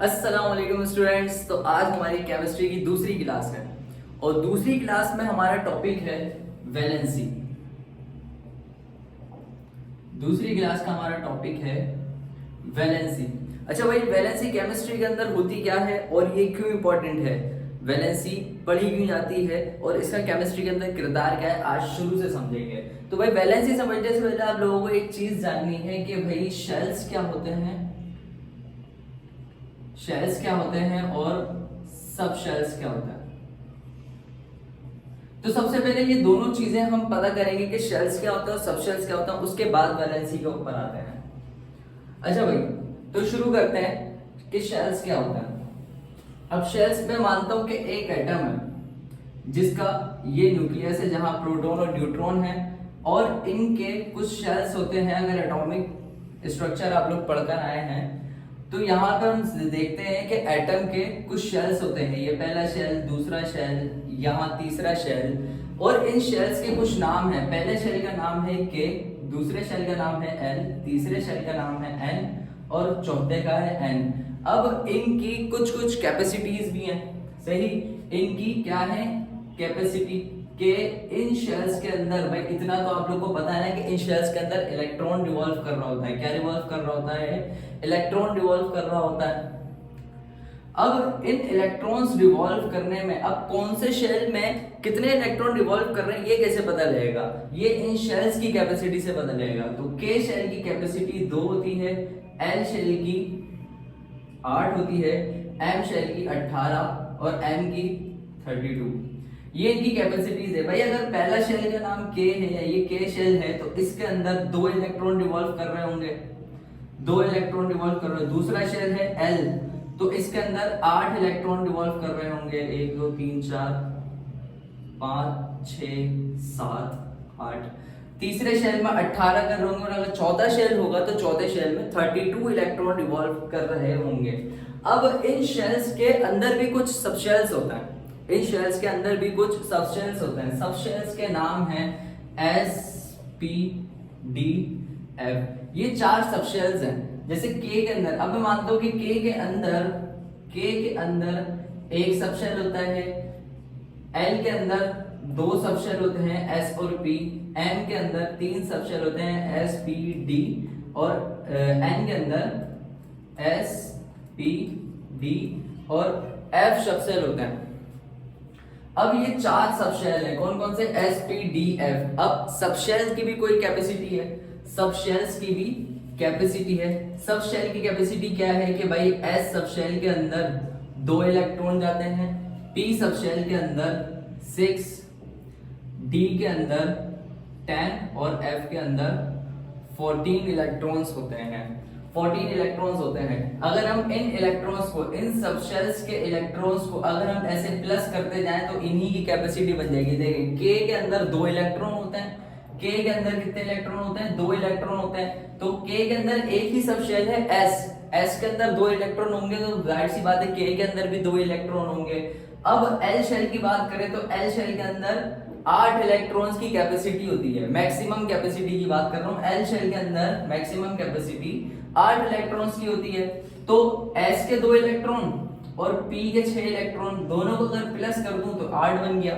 अस्सलाम वालेकुम स्टूडेंट्स। तो आज हमारी केमिस्ट्री की दूसरी क्लास है और दूसरी क्लास में हमारा टॉपिक है वैलेंसी। दूसरी क्लास का हमारा टॉपिक है वैलेंसी। अच्छा भाई, वैलेंसी केमिस्ट्री के अंदर होती क्या है और ये क्यों इंपॉर्टेंट है, वैलेंसी पढ़ी क्यों जाती है और इसका केमिस्ट्री के अंदर किरदार क्या है, आज शुरू से समझेंगे। तो भाई वैलेंसी समझने से पहले आप लोगों को एक चीज जाननी है कि भाई शेल्स क्या होते हैं, शेल्स क्या होते हैं और सब शेल्स क्या होता है। तो सबसे पहले ये दोनों चीजें हम पता करेंगे कि शेल्स क्या होता है और सब शेल्स क्या होता है, उसके बाद वैलेंसी के ऊपर आते हैं। अच्छा भाई, तो शुरू करते हैं कि शेल्स क्या होता है। अब शेल्स में मानता हूं कि एक एटम है जिसका ये न्यूक्लियस है जहां प्रोटॉन और न्यूट्रॉन है, और इनके कुछ शेल्स होते हैं। अगर एटॉमिक स्ट्रक्चर आप लोग पढ़कर आए हैं तो यहाँ पे हम देखते हैं कि एटम के कुछ शेल्स होते हैं। ये पहला शेल, दूसरा शेल, यहाँ तीसरा शेल, और इन शेल्स के कुछ नाम है। पहले शेल का नाम है के, दूसरे शेल का नाम है एल, तीसरे शेल का नाम है एन और चौथे का है एन। अब इनकी कुछ कुछ कैपेसिटीज भी हैं, सही। इनकी क्या है कैपेसिटी के इन शेल्स के अंदर, भाई इतना तो आप लोग को पता है कि इन शेल्स के अंदर इलेक्ट्रॉन रिवॉल्व कर रहा होता है। क्या रिवॉल्व कर रहा होता है? इलेक्ट्रॉन रिवॉल्व कर रहा होता है। अब इन इलेक्ट्रॉन्स रिवॉल्व करने में अब कौन से शेल में कितने इलेक्ट्रॉन रिवॉल्व कर रहे हैं ये कैसे पता लगेगा? ये इन शेल्स की कैपेसिटी से पता लगेगा। तो के शेल की कैपेसिटी 2 होती है, एल शेल की 8 होती है, एम शेल की 18 और एम की 32। ये इनकी कैपेसिटीज है। भाई अगर पहला शेल का नाम के है या ये के शेल है तो इसके अंदर 2 इलेक्ट्रॉन रिवॉल्व कर रहे होंगे, 2 इलेक्ट्रॉन रिवॉल्व कर रहे हैं। दूसरा शेल है एल, तो इसके अंदर 8 इलेक्ट्रॉन रिवॉल्व कर रहे होंगे, 1 2 3 4 5 6 7 8। तीसरे शेल में 18 कर रहे होंगे, और अगर चौथा शेल होगा तो चौथे शेल में 32 इलेक्ट्रॉन रिवॉल्व कर रहे होंगे। अब इन शेल्स के अंदर भी कुछ सबशेल्स होता है, इन शेल्स के अंदर भी कुछ सबशेल्स होते हैं। सबशेल्स के नाम हैं एस, पी, डी, एफ। ये 4 सबशेल्स हैं। जैसे के के अंदर, अब मैं मानता हूं कि के के अंदर एक सबशेल होता है, एल के अंदर 2 सबशेल होते हैं एस और पी, एम के अंदर 3 सबशेल होते हैं एस, पी, डी, और एन के अंदर एस, पी, डी और एफ सबशेल होते हैं। अब ये 4 सबशेल हैं, कौन कौन से? S, P, D, F. अब सबशेल की भी कोई कैपेसिटी है, सबशेल्स की भी कैपेसिटी है। सबशेल की कैपेसिटी क्या है कि भाई एस सबशेल के अंदर 2 इलेक्ट्रॉन जाते हैं, पी सबशेल के अंदर 6, डी के अंदर 10 और एफ के अंदर 14 इलेक्ट्रॉन्स होते हैं। 14 इलेक्ट्रॉन्स होते हैं। अगर हम इन इलेक्ट्रॉन्स को, इन सबशेल्स के इलेक्ट्रॉन्स को अगर हम ऐसे प्लस करते जाएं तो इन्हीं की कैपेसिटी बन जाएगी। देखिए के के अंदर 2 इलेक्ट्रॉन होते हैं, के के अंदर कितने इलेक्ट्रॉन होते हैं? 2 इलेक्ट्रॉन होते हैं। तो के के अंदर एक ही सबशेल है एस, एस के अंदर 2 इलेक्ट्रॉन होंगे, तो जाहिर सी बात है के के अंदर भी 2 इलेक्ट्रॉन होंगे। अब एल शेल की बात करें तो एल शेल के अंदर 8 इलेक्ट्रॉन्स की कैपेसिटी होती है। मैक्सिमम कैपेसिटी की बात कर रहा हूं, एल शेल के अंदर मैक्सिमम कैपेसिटी 8 इलेक्ट्रॉन्स की होती है। तो एस के 2 इलेक्ट्रॉन और पी के 6 इलेक्ट्रॉन, दोनों को अगर प्लस कर दूं तो 8 बन गया,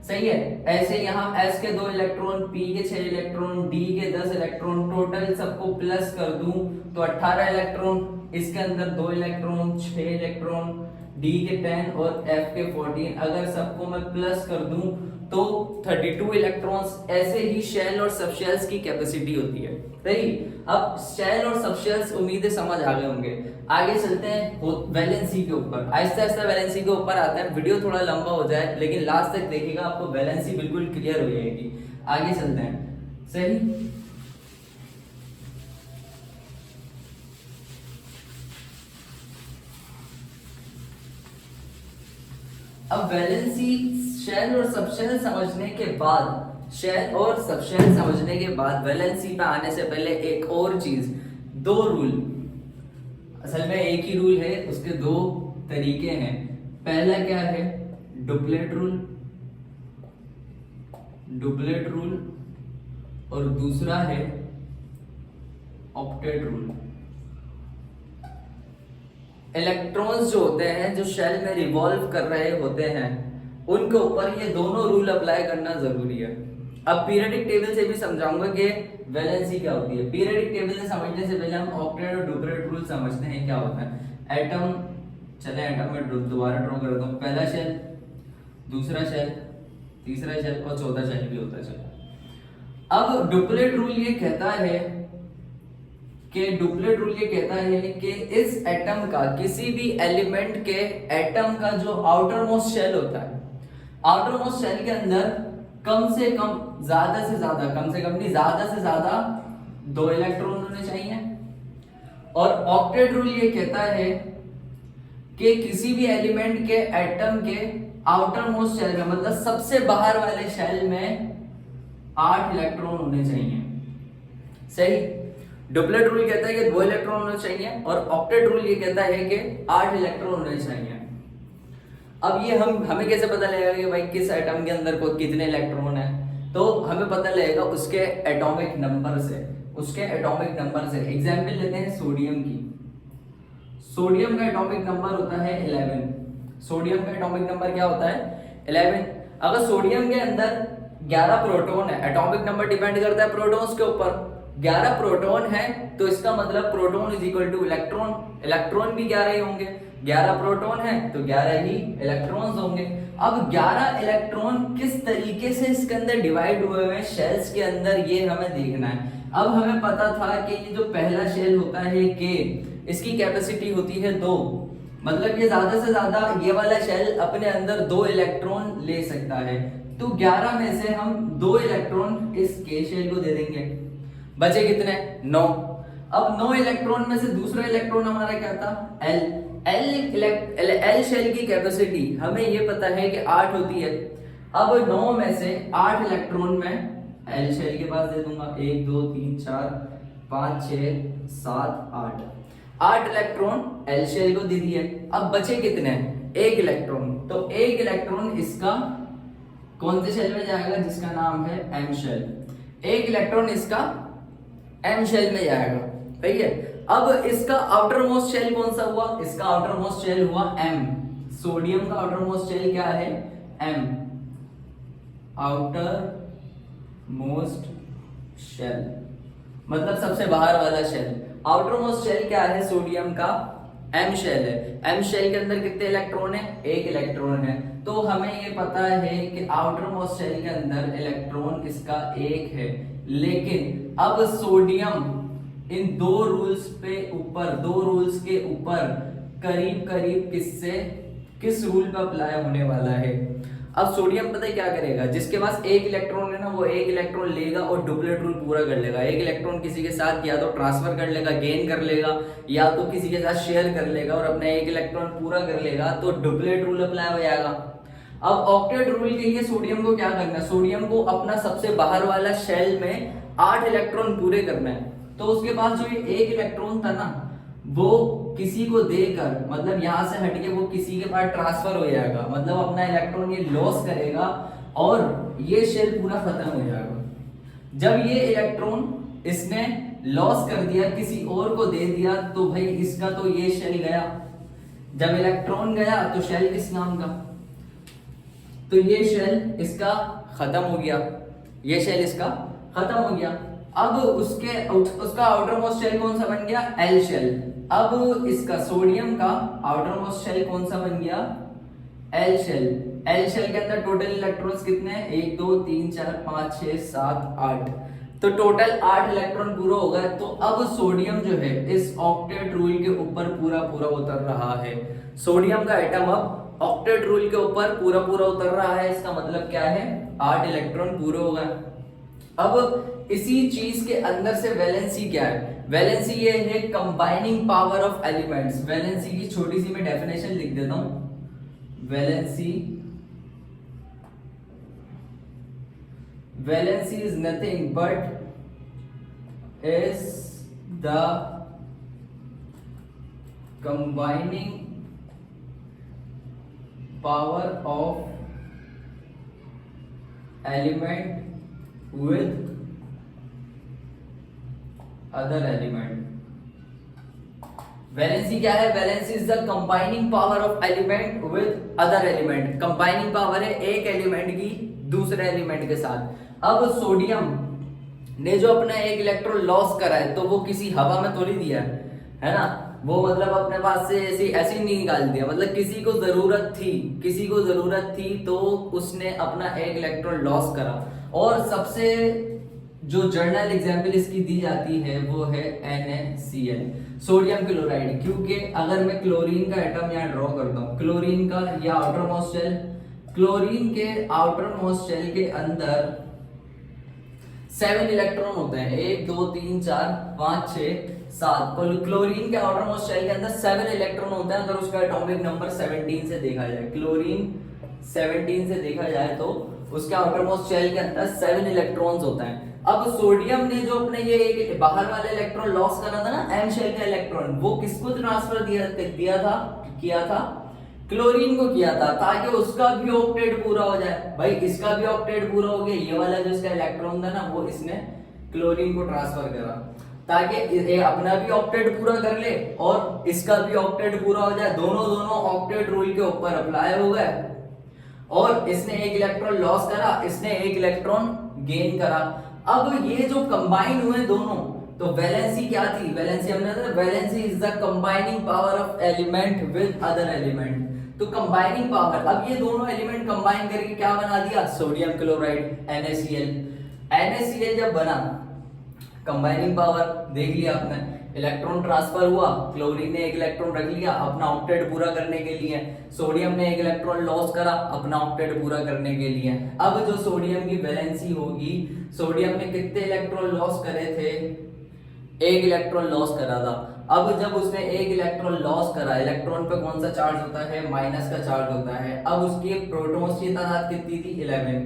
सही है। ऐसे यहाँ एस के 2 इलेक्ट्रॉन, पी के 6 इलेक्ट्रॉन, डी के 10 इलेक्ट्रॉन, टोटल सबको प्लस कर दूं तो 18 इलेक्ट्रॉन। इसके अंदर 2 इलेक्ट्रॉन, 6 इलेक्ट्रॉन, डी के 10 और एफ के 14। अगर सबको मैं प्लस कर दूं तो 32 इलेक्ट्रॉन्स। ऐसे ही शेल और सबशेल्स की कैपेसिटी होती है, सही। अब शेल और सबशेल्स उम्मीदें समझ आ गए होंगे। आगे चलते हैं वैलेंसी के ऊपर, आहिस्ता आहिस्ता वैलेंसी के ऊपर आते हैं। वीडियो थोड़ा लंबा हो जाए लेकिन लास्ट तक देखिएगा, आपको वैलेंसी बिल्कुल क्लियर हो जाएगी। आगे चलते हैं, सही। अब वैलेंसी, शेल और सबशेल समझने के बाद, शेल और सबशेल समझने के बाद वैलेंसी पे आने से पहले एक और चीज, 2 रूल। असल में एक ही रूल है, उसके 2 तरीके हैं। पहला क्या है? डुप्लेट रूल, डुप्लेट रूल, और दूसरा है ऑक्टेट रूल। इलेक्ट्रॉन्स जो होते हैं जो शेल में रिवॉल्व कर रहे होते हैं उनके ऊपर ये दोनों रूल अप्लाई करना जरूरी है। अब पीरियडिक टेबल से भी समझाऊंगा कि वैलेंसी क्या होती है। पीरियडिक टेबल से समझने से पहले हम ऑक्टेट और डुप्लेट रूल समझते हैं क्या होता है। एटम, चले एटम में दोबारा ड्रॉ करता हूँ। पहला शेल, दूसरा शेल, तीसरा शेल और चौथा शेल भी होता है। अब डुप्लेट रूल ये कहता है कि इस एटम का, किसी भी एलिमेंट के एटम का जो आउटर मोस्ट शेल होता है, आउटर मोस्ट शेल के अंदर कम से कम, ज्यादा से ज्यादा, कम से कम नहीं, ज्यादा से ज्यादा 2 इलेक्ट्रॉन होने चाहिए। और ऑक्टेट रूल ये कहता है कि किसी भी एलिमेंट के एटम के आउटर मोस्ट शेल में, मतलब सबसे बाहर वाले शेल में 8 इलेक्ट्रॉन होने चाहिए। सही। डुप्लेट रूल कहता है कि 2 इलेक्ट्रॉन होने चाहिए और ऑक्टेट रूल ये कहता है कि 8 इलेक्ट्रॉन होने चाहिए। अब ये हमें कैसे पता लगेगा कि भाई किस एटम के अंदर को कितने इलेक्ट्रॉन है? तो हमें पता लगेगा उसके एटॉमिक नंबर से, एग्जाम्पल लेते हैं सोडियम की। सोडियम का एटॉमिक नंबर होता है 11। सोडियम का एटॉमिक नंबर क्या होता है? 11। अगर सोडियम के अंदर 11 प्रोटॉन है, एटॉमिक नंबर डिपेंड करता है प्रोटॉन्स के ऊपर। 11 प्रोटॉन है तो इसका मतलब proton is equal two electron, electron भी 11 ही होंगे। 11 प्रोटॉन है तो 11 ही इलेक्ट्रॉन्स होंगे। अब 11 इलेक्ट्रॉन किस तरीके से इसके अंदर डिवाइड हुए हैं शेल्स के अंदर, ये हमें देखना है। अब हमें पता था कि ये जो पहला शेल होता है के, इसकी कैपेसिटी होती है 2, मतलब ये ज्यादा से ज्यादा ये वाला शेल अपने अंदर 2 इलेक्ट्रॉन ले सकता है। तो 11 में से हम 2 इलेक्ट्रॉन इस के शेल को दे देंगे। बचे कितने? 9। अब 9 इलेक्ट्रॉन में से दूसरा इलेक्ट्रॉन हमारा क्या था? एल शेल की कैपेसिटी हमें ये पता है कि 8 होती है। अब 9 में से 8 इलेक्ट्रॉन मैं एल शेल के पास दे दूंगा। 1 2 3 4 5 6 7 8 इलेक्ट्रॉन एल शेल को दे दिए। अब बचे कितने? 1 इलेक्ट्रॉन। तो 1 इलेक्ट्रॉन इसका कौन से शेल में जाएगा? जिसका नाम है एम शेल। 1 इलेक्ट्रॉन इसका एम शेल में जाएगा। ठीक है। अब इसका आउटर मोस्ट शेल कौन सा हुआ? इसका आउटर मोस्ट शेल हुआ एम। सोडियम का आउटर मोस्ट शेल क्या है? एम, आउटर मोस्ट शेल, मतलब सबसे बाहर वाला शेल। आउटर मोस्ट शेल क्या है सोडियम का? एम शेल है। एम शेल के अंदर कितने इलेक्ट्रॉन है? 1 इलेक्ट्रॉन है। तो हमें ये पता है कि आउटर मोस्ट शेल के अंदर इलेक्ट्रॉन इसका 1 है। लेकिन अब सोडियम इन 2 रूल्स के ऊपर करीब करीब किस रूल पे अप्लाई होने वाला है? अब सोडियम पता है क्या करेगा? जिसके पास 1 इलेक्ट्रॉन है ना, वो 1 इलेक्ट्रॉन लेगा और डुप्लेट रूल पूरा कर लेगा। 1 इलेक्ट्रॉन किसी के साथ या तो ट्रांसफर कर लेगा, गेन कर लेगा, या तो किसी के साथ शेयर कर लेगा और अपना 1 इलेक्ट्रॉन पूरा कर लेगा, तो डुप्लेट रूल अप्लाई हो जाएगा। अब ऑक्टेट रूल के लिए सोडियम को क्या करना है? सोडियम को अपना सबसे बाहर वाला शेल में 8 इलेक्ट्रॉन पूरे करना है। तो उसके पास जो ये 1 इलेक्ट्रॉन था ना, वो किसी को देकर, मतलब यहां से हटके वो किसी के पास ट्रांसफर हो जाएगा, मतलब अपना इलेक्ट्रॉन ये लॉस करेगा और ये शेल पूरा खत्म हो जाएगा। जब ये इलेक्ट्रॉन इसने लॉस कर दिया, किसी और को दे दिया, तो भाई इसका तो ये शेल गया। जब इलेक्ट्रॉन गया तो शेल किस नाम का? तो ये शेल इसका खत्म हो गया, ये शेल इसका खत्म हो गया। अब उसका आउटर मोस्ट शेल कौन सा बन गया? L shell. अब इसका सोडियम का आउटर मोस्ट शेल कौन सा बन गया? L shell. एल शेल के अंदर टोटल इलेक्ट्रॉन्स कितने हैं? 1 2 3 4 5 6 7 8। तो टोटल 8 इलेक्ट्रॉन पूरा हो गया। तो अब सोडियम जो है इस ऑक्टेट रूल के ऊपर पूरा उतर रहा है। सोडियम का एटम अब ऑक्टेट रूल के ऊपर पूरा उतर रहा है। इसका मतलब क्या है? 8 इलेक्ट्रॉन पूरे हो गए। अब इसी चीज के अंदर से वैलेंसी क्या है? वैलेंसी ये है combining power of elements. Valency की छोटी सी मैं डेफिनेशन लिख देता हूं। Valency is nothing but is the combining power of element with other element। Valency क्या है? Valency is the combining power of element with other element. Combining power है एक एलिमेंट की दूसरे एलिमेंट के साथ। अब सोडियम ने जो अपना एक इलेक्ट्रॉन लॉस करा है, तो वो किसी हवा में थोड़ी दिया है ना, वो मतलब अपने पास से ऐसे ही नहीं निकाल दिया, मतलब किसी को जरूरत थी तो उसने अपना एक इलेक्ट्रॉन लॉस करा। और सबसे जो जर्नल एग्जाम्पल इसकी दी जाती है वो है NaCl, सोडियम क्लोराइड। क्योंकि अगर मैं क्लोरीन का एटम यहाँ ड्रॉ करता हूँ, क्लोरीन का ये आउटर मोस्ट शेल, क्लोरीन के आउटर मोस्ट शेल के अंदर 7 इलेक्ट्रॉन होते हैं, 1 2 3 4 5 6 7। क्लोरीन के आउटर मोस्ट शेल के अंदर 7 इलेक्ट्रॉन होते हैं। अगर उसका एटॉमिक नंबर 17 से देखा जाए, क्लोरीन 17 से देखा जाए तो उसके आउटर मोस्ट शेल के अंदर 7 इलेक्ट्रॉन्स होता है। अब सोडियम ने जो अपने ये एक बाहर वाले इलेक्ट्रॉन लॉस करा था ना, M शेल का इलेक्ट्रॉन, वो किसको ट्रांसफर किया था क्लोरीन को किया था, ताकि उसका भी ऑक्टेट पूरा हो जाए। भाई इसका भी ऑक्टेट पूरा हो गया, ये वाला जो इसका इलेक्ट्रॉन था ना, वो इसने क्लोरीन को ट्रांसफर करा ताकि ये अपना भी ऑक्टेट पूरा कर ले और इसका भी ऑक्टेट पूरा हो जाए। दोनों ऑक्टेट रूल के ऊपर अप्लाई हो गए और इसने एक इलेक्ट्रॉन लॉस करा, इसने एक इलेक्ट्रॉन गेन करा। अब ये जो कंबाइन हुए दोनों, तो वैलेंसी क्या थी? वैलेंसी हमने valency is the combining power of element with other element. तो कंबाइनिंग पावर, अब ये दोनों एलिमेंट कंबाइन करके क्या बना दिया? सोडियम क्लोराइड NaCl जब बना, कंबाइनिंग पावर देख लिया आपने, इलेक्ट्रॉन ट्रांसफर हुआ, क्लोरीन ने एक इलेक्ट्रॉन रख लिया अपना ऑक्टेट पूरा करने के लिए, सोडियम ने एक इलेक्ट्रॉन लॉस करा अपना ऑक्टेट पूरा करने के लिए। अब जो सोडियम की वैलेंसी होगी, सोडियम ने कितने इलेक्ट्रॉन लॉस करे थे? एक इलेक्ट्रॉन लॉस करा था। अब जब उसने एक इलेक्ट्रॉन लॉस करा, इलेक्ट्रॉन पे कौन सा चार्ज होता है? माइनस का चार्ज होता है। अब उसके प्रोटॉन्स की तादाद कितनी थी? 11,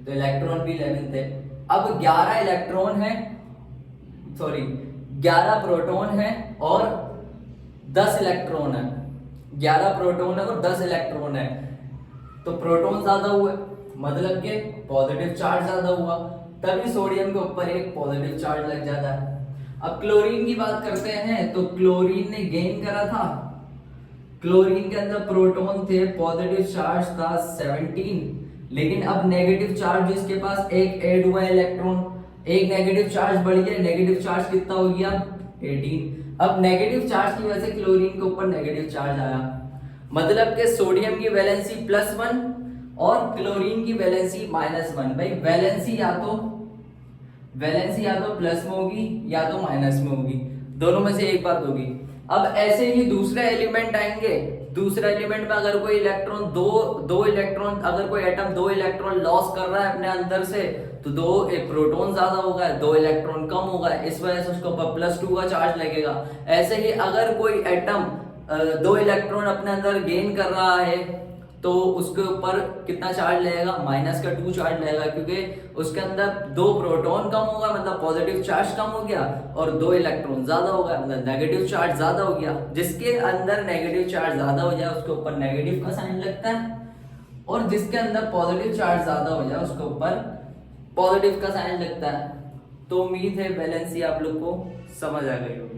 तो इलेक्ट्रॉन भी 11 थे। अब 11 इलेक्ट्रॉन है, 11 प्रोटॉन है और 10 इलेक्ट्रॉन है। 11 प्रोटॉन है और 10 इलेक्ट्रॉन है, तो प्रोटॉन ज्यादा हुए, मतलब कि पॉजिटिव चार्ज ज्यादा हुआ, तभी सोडियम के ऊपर एक पॉजिटिव चार्ज लग जाता है। अब क्लोरीन की बात करते हैं, तो क्लोरीन ने गेन करा था, क्लोरीन के अंदर प्रोटॉन थे, पॉजिटिव चार्ज था 17, लेकिन अब नेगेटिव चार्ज इसके पास एक ऐड हुआ इलेक्ट्रॉन, एक नेगेटिव चार्ज बढ़ गया, नेगेटिव चार्ज कितना हो गया? 18। अब नेगेटिव चार्ज की वजह से क्लोरीन के ऊपर नेगेटिव चार्ज आया, मतलब कि सोडियम की वैलेंसी +1 और क्लोरीन की वैलेंसी -1। भाई वैलेंसी या तो प्लस में होगी या तो माइनस में होगी, दोनों में से एक बात होगी। अब ऐसे ही दूसरे एलिमेंट आएंगे, दूसरे एलिमेंट में अगर कोई इलेक्ट्रॉन दो इलेक्ट्रॉन, अगर कोई एटम 2 इलेक्ट्रॉन लॉस कर रहा है अपने अंदर से, तो 2 प्रोटॉन ज्यादा होगा, 2 इलेक्ट्रॉन कम होगा, इस वजह से उसको +2 का चार्ज लगेगा। ऐसे ही अगर कोई एटम 2 इलेक्ट्रॉन अपने अंदर गेन कर रहा है, तो उसके ऊपर कितना चार्ज लगेगा? -2 चार्ज लगेगा, क्योंकि उसके अंदर 2 प्रोटॉन कम होगा, मतलब पॉजिटिव चार्ज कम हो गया, और 2 इलेक्ट्रॉन ज्यादा होगा, मतलब नेगेटिव चार्ज ज्यादा हो गया। जिसके अंदर नेगेटिव चार्ज ज्यादा हो जाए उसके ऊपर नेगेटिव का साइन लगता है, और जिसके अंदर पॉजिटिव चार्ज ज्यादा हो जाए उसके ऊपर पॉजिटिव का साइन लगता है। तो उम्मीद है वैलेंसी आप लोग को समझ आ गई हो।